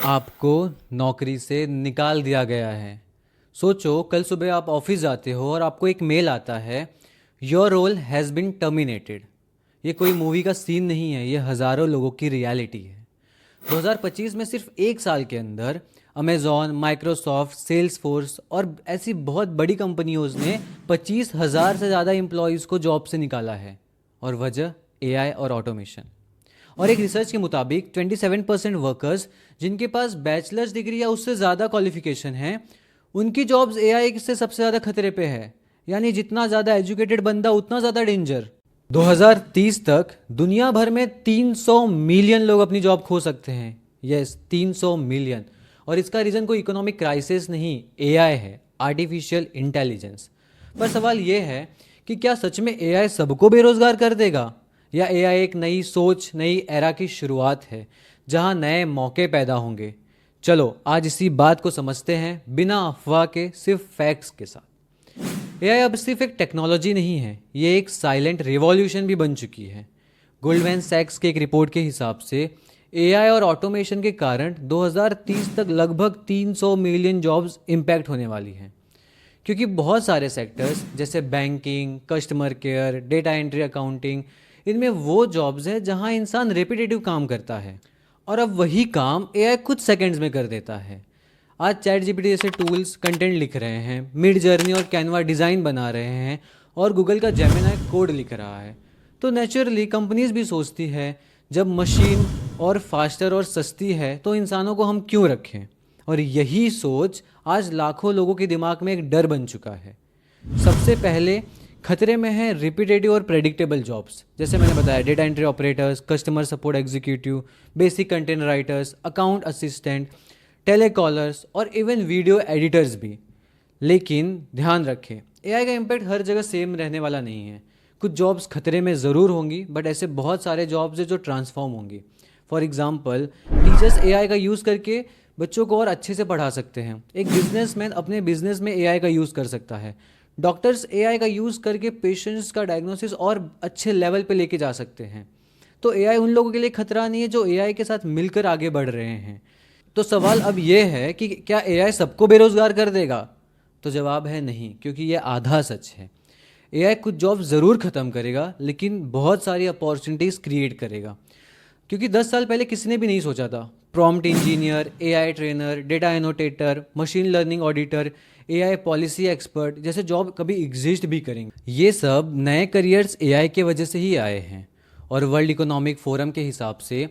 आपको नौकरी से निकाल दिया गया है। सोचो, कल सुबह आप ऑफिस जाते हो और आपको एक मेल आता है, your role has been terminated. ये कोई मूवी का सीन नहीं है, ये हज़ारों लोगों की रियलिटी है। 2025 में सिर्फ एक साल के अंदर अमेजॉन, माइक्रोसॉफ्ट, सेल्सफोर्स और ऐसी बहुत बड़ी कंपनियों ने 25,000 से ज़्यादा एम्प्लॉयज़ को जॉब से निकाला है। और वजह एआई और ऑटोमेशन। और एक रिसर्च के मुताबिक 27% वर्कर्स जिनके पास बैचलर्स डिग्री या उससे ज़्यादा क्वालिफिकेशन है, उनकी जॉब्स एआई से सबसे ज़्यादा खतरे पे है। यानी जितना ज़्यादा एजुकेटेड बंदा उतना ज़्यादा डेंजर। 2030 तक दुनिया भर में 300 मिलियन लोग अपनी जॉब खो सकते हैं। Yes, 300 million. और इसका रीज़न कोई इकोनॉमिक क्राइसिस नहीं, एआई है, आर्टिफिशियल इंटेलिजेंस। पर सवाल ये है कि क्या सच में एआई सबको बेरोजगार कर देगा, या एआई एक नई सोच, नई एरा की शुरुआत है जहां नए मौके पैदा होंगे। चलो आज इसी बात को समझते हैं बिना अफवाह के, सिर्फ फैक्ट्स के साथ। एआई अब सिर्फ एक टेक्नोलॉजी नहीं है, ये एक साइलेंट रिवॉल्यूशन भी बन चुकी है। गोल्डमैन सैक्स के एक रिपोर्ट के हिसाब से एआई और ऑटोमेशन के कारण 2030 तक लगभग 300 मिलियन जॉब्स इम्पैक्ट होने वाली हैं। क्योंकि बहुत सारे सेक्टर्स जैसे banking, customer care, data entry, accounting, इनमें वो जॉब्स हैं जहां इंसान रेपिटेटिव काम करता है और अब वही काम एआई कुछ सेकंड्स में कर देता है। आज चैट जीपीटी जैसे टूल्स कंटेंट लिख रहे हैं, मिड जर्नी और कैनवा डिज़ाइन बना रहे हैं, और गूगल का जेमिनाई कोड लिख रहा है। तो नेचुरली कंपनीज भी सोचती है, जब मशीन और फास्टर और सस्ती है तो इंसानों को हम क्यों रखें। और यही सोच आज लाखों लोगों के दिमाग में एक डर बन चुका है। सबसे पहले खतरे में है रिपीटेटिव और प्रेडिक्टेबल जॉब्स, जैसे मैंने बताया, data entry operators, customer support executive, basic content writers, account assistant, telecallers और इवन वीडियो एडिटर्स भी। लेकिन ध्यान रखें, एआई का इम्पैक्ट हर जगह सेम रहने वाला नहीं है। कुछ जॉब्स खतरे में ज़रूर होंगी, बट ऐसे बहुत सारे जॉब्स हैं जो ट्रांसफॉर्म होंगी। फॉर एग्जाम्पल, टीचर्स एआई का यूज़ करके बच्चों को और अच्छे से पढ़ा सकते हैं। एक बिजनेसमैन अपने बिजनेस में एआई का यूज़ कर सकता है। डॉक्टर्स एआई का यूज़ करके पेशेंट्स का डायग्नोसिस और अच्छे लेवल पे लेके जा सकते हैं। तो एआई उन लोगों के लिए खतरा नहीं है जो एआई के साथ मिलकर आगे बढ़ रहे हैं। तो सवाल अब ये है कि क्या एआई सबको बेरोजगार कर देगा? तो जवाब है नहीं, क्योंकि ये आधा सच है। एआई कुछ जॉब ज़रूर ख़त्म करेगा, लेकिन बहुत सारी अपॉर्चुनिटीज़ क्रिएट करेगा। क्योंकि 10 साल पहले किसी ने भी नहीं सोचा था prompt engineer, AI trainer, data एनोटेटर, machine learning auditor, AI policy expert जैसे जॉब कभी एग्जिस्ट भी करेंगे। ये सब नए करियर्स एआई के वजह से ही आए हैं। और वर्ल्ड इकोनॉमिक फोरम के हिसाब से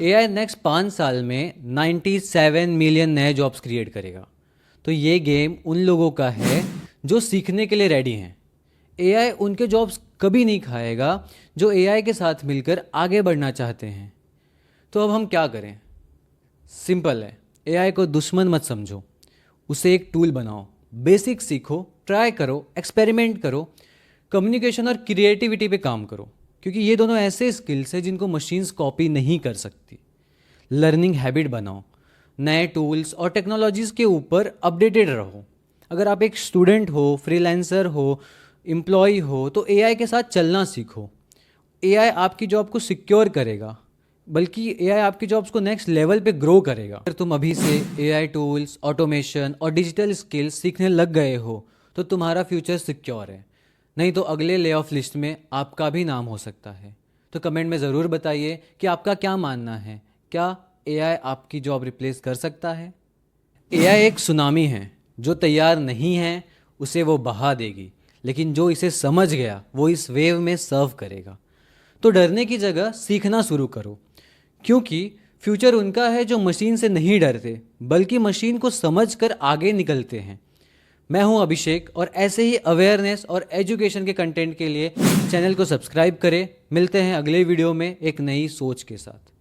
एआई नेक्स्ट 5 साल में 97 मिलियन नए जॉब्स क्रिएट करेगा। तो ये गेम उन लोगों का है जो सीखने के लिए रेडी हैं। एआई उनके जॉब्स कभी नहीं खाएगा जो एआई के साथ मिलकर आगे बढ़ना चाहते हैं। तो अब हम क्या करें? सिंपल है, एआई को दुश्मन मत समझो, उसे एक टूल बनाओ। बेसिक सीखो, ट्राई करो, एक्सपेरिमेंट करो, कम्युनिकेशन और क्रिएटिविटी पे काम करो, क्योंकि ये दोनों ऐसे स्किल्स हैं जिनको मशीन्स कॉपी नहीं कर सकती। लर्निंग हैबिट बनाओ, नए टूल्स और टेक्नोलॉजीज़ के ऊपर अपडेटेड रहो। अगर आप एक स्टूडेंट हो, फ्रीलांसर हो, एम्प्लॉय हो, तो एआई के साथ चलना सीखो। एआई आपकी जॉब को सिक्योर करेगा, बल्कि एआई आपकी जॉब्स को नेक्स्ट लेवल पे ग्रो करेगा। अगर तुम अभी से एआई टूल्स, ऑटोमेशन और डिजिटल स्किल्स सीखने लग गए हो तो तुम्हारा फ्यूचर सिक्योर है। नहीं तो अगले ले ऑफ लिस्ट में आपका भी नाम हो सकता है। तो कमेंट में ज़रूर बताइए कि आपका क्या मानना है, क्या एआई आपकी जॉब रिप्लेस कर सकता है? एआई एक सुनामी है, जो तैयार नहीं है उसे वो बहा देगी, लेकिन जो इसे समझ गया वो इस वेव में सर्व करेगा। तो डरने की जगह सीखना शुरू करो, क्योंकि फ्यूचर उनका है जो मशीन से नहीं डरते, बल्कि मशीन को समझकर आगे निकलते हैं। मैं हूं अभिषेक, और ऐसे ही अवेयरनेस और एजुकेशन के कंटेंट के लिए चैनल को सब्सक्राइब करें। मिलते हैं अगले वीडियो में एक नई सोच के साथ।